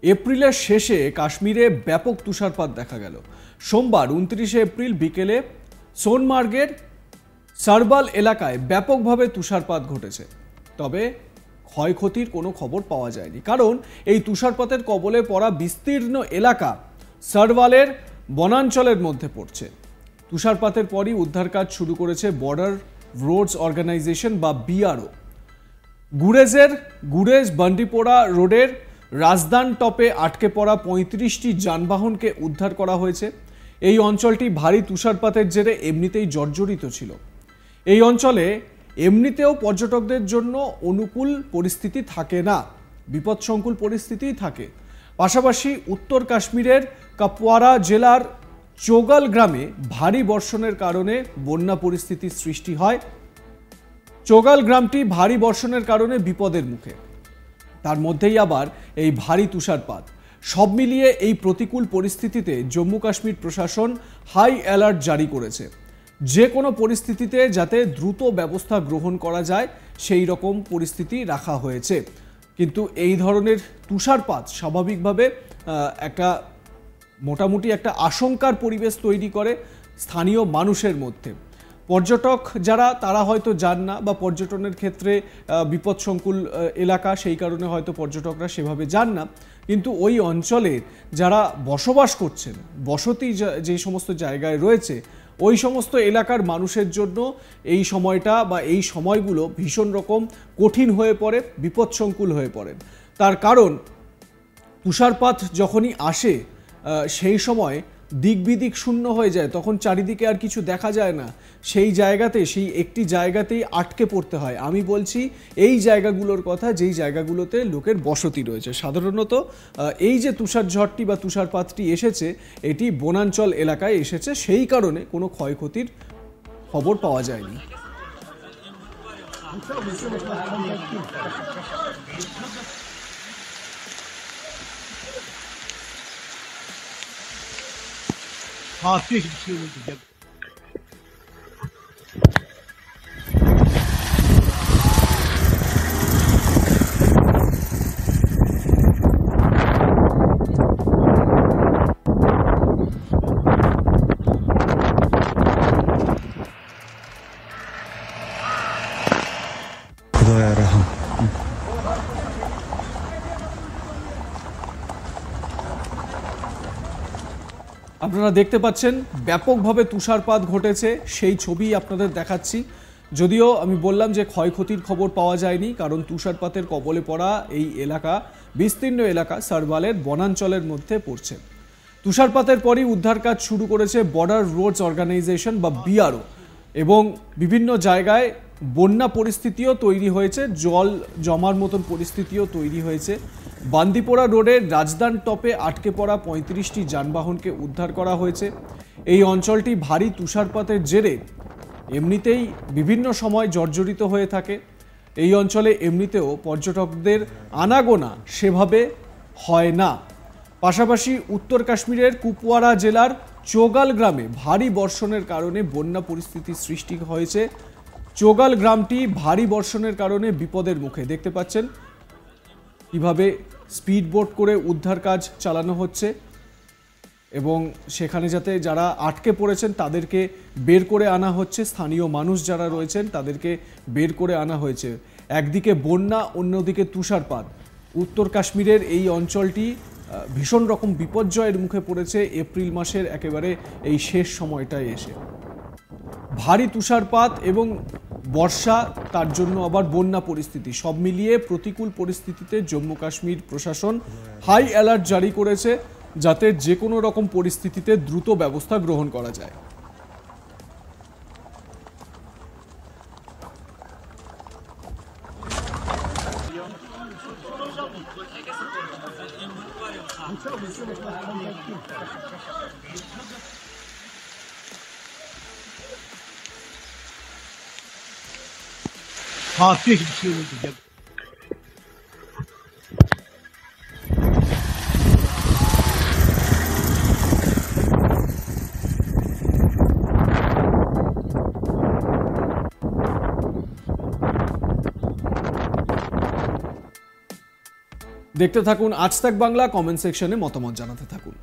এপ্রিলের শেষে কাশ্মীরে ব্যাপক তুষারপাত দেখা গেল। সোমবার 29শে এপ্রিল বিকেলে সোনমার্গের সারবাল এলাকায় ব্যাপকভাবে তুষারপাত ঘটেছে। তবে ক্ষয়ক্ষতির কোনো খবর পাওয়া যায়নি, কারণ এই তুষারপাতের কবলে পড়া বিস্তীর্ণ এলাকা সারবালের বনাঞ্চলের মধ্যে পড়ছে। তুষারপাতের পরই উদ্ধার কাজ শুরু করেছে বর্ডার রোডস অর্গানাইজেশন বা বিআরও। গুরেজ বান্ডিপোরা রোডের রাজদান টপে আটকে পড়া ৩৫টি যানবাহনকে উদ্ধার করা হয়েছে। এই অঞ্চলটি ভারী তুষারপাতের জেরে এমনিতেই জর্জরিত ছিল। এই অঞ্চলে এমনিতেও পর্যটকদের জন্য অনুকূল পরিস্থিতি থাকে না, বিপদসংকুল পরিস্থিতিই থাকে। পাশাপাশি উত্তর কাশ্মীরের কাপওয়ারা জেলার চোগাল গ্রামে ভারী বর্ষণের কারণে বন্যা পরিস্থিতির সৃষ্টি হয়। চোগাল গ্রামটি ভারী বর্ষণের কারণে বিপদের মুখে, তার মধ্যেই আবার এই ভারী তুষারপাত। সব মিলিয়ে এই প্রতিকূল পরিস্থিতিতে জম্মু কাশ্মীর প্রশাসন হাই অ্যালার্ট জারি করেছে। যে কোনো পরিস্থিতিতে যাতে দ্রুত ব্যবস্থা গ্রহণ করা যায় সেই রকম পরিস্থিতি রাখা হয়েছে। কিন্তু এই ধরনের তুষারপাত স্বাভাবিকভাবে মোটামুটি একটা আশঙ্কার পরিবেশ তৈরি করে স্থানীয় মানুষের মধ্যে। পর্যটক যারা, তারা হয়তো যান না, বা পর্যটনের ক্ষেত্রে বিপদসংকুল এলাকা, সেই কারণে হয়তো পর্যটকরা সেভাবে যান না। কিন্তু ওই অঞ্চলে যারা বসবাস করছেন, বসতি যে সমস্ত জায়গায় রয়েছে, ওই সমস্ত এলাকার মানুষের জন্য এই সময়টা বা এই সময়গুলো ভীষণ রকম কঠিন হয়ে পড়ে, বিপদসংকুল হয়ে পড়েন। তার কারণ তুষারপাত যখনই আসে সেই সময় দিক বিদিক শূন্য হয়ে যায়, তখন চারিদিকে আর কিছু দেখা যায় না। সেই একটি জায়গাতেই আটকে পড়তে হয়। আমি বলছি এই জায়গাগুলোর কথা, যেই জায়গাগুলোতে লোকের বসতি রয়েছে। সাধারণত এই যে তুষারঝড়টি বা তুষারপাতটি এসেছে, এটি বনাঞ্চল এলাকায় এসেছে, সেই কারণে কোনো ক্ষয়ক্ষতির খবর পাওয়া যায়নি। हाँ ठीक है। खुदा रहा। আপনারা দেখতে পাচ্ছেন ব্যাপকভাবে তুষারপাত ঘটেছে, সেই ছবি আপনাদের দেখাচ্ছি। যদিও আমি বললাম যে ক্ষয়ক্ষতির খবর পাওয়া যায়নি, কারণ তুষারপাতের কবলে পড়া এই এলাকা, বিস্তীর্ণ এলাকা সারবালের বনাঞ্চলের মধ্যে পড়ছে। তুষারপাতের পরই উদ্ধার কাজ শুরু করেছে বর্ডার রোডস অর্গানাইজেশন বা বিআরও, এবং বিভিন্ন জায়গায় বন্যা পরিস্থিতিও তৈরি হয়েছে, জল জমার মতন পরিস্থিতিও তৈরি হয়েছে। বান্দিপোরা রোডের রাজদান টপে আটকে পড়া ৩৫টি যানবাহনকে উদ্ধার করা হয়েছে। এই অঞ্চলটি ভারী তুষারপাতের জেরে এমনিতেই বিভিন্ন সময় জর্জরিত হয়ে থাকে। এই অঞ্চলে এমনিতেও পর্যটকদের আনাগোনা সেভাবে হয় না। পাশাপাশি উত্তর কাশ্মীরের কুপওয়ারা জেলার চোগাল গ্রামে ভারী বর্ষণের কারণে বন্যা পরিস্থিতির সৃষ্টি হয়েছে। চোগাল গ্রামটি ভারী বর্ষণের কারণে বিপদের মুখে। দেখতে পাচ্ছেন কিভাবে স্পিড বোট করে উদ্ধার কাজ চালানো হচ্ছে, এবং সেখানে যাতে যারা আটকে পড়েছেন তাদেরকে বের করে আনা হচ্ছে। স্থানীয় মানুষ যারা রয়েছেন তাদেরকে বের করে আনা হয়েছে। একদিকে বন্যা, অন্যদিকে তুষারপাত। উত্তর কাশ্মীরের এই অঞ্চলটি ভীষণ রকম বিপর্যয়ের মুখে পড়েছে এপ্রিল মাসের একেবারে এই শেষ সময়টায় এসে। ভারী তুষারপাত এবং বর্ষা, তার জন্য আবার বন্যা পরিস্থিতি, সব মিলিয়ে প্রতিকূল পরিস্থিতিতে জম্মু কাশ্মীর প্রশাসন হাই অ্যালার্ট জারি করেছে, যাতে যে কোনো রকম পরিস্থিতিতে দ্রুত ব্যবস্থা গ্রহণ করা যায়। हाँ ठीक है। দেখতে থাকুন আজ তাক বাংলা, কমেন্ট সেকশনে মতামত জানাতে থাকুন।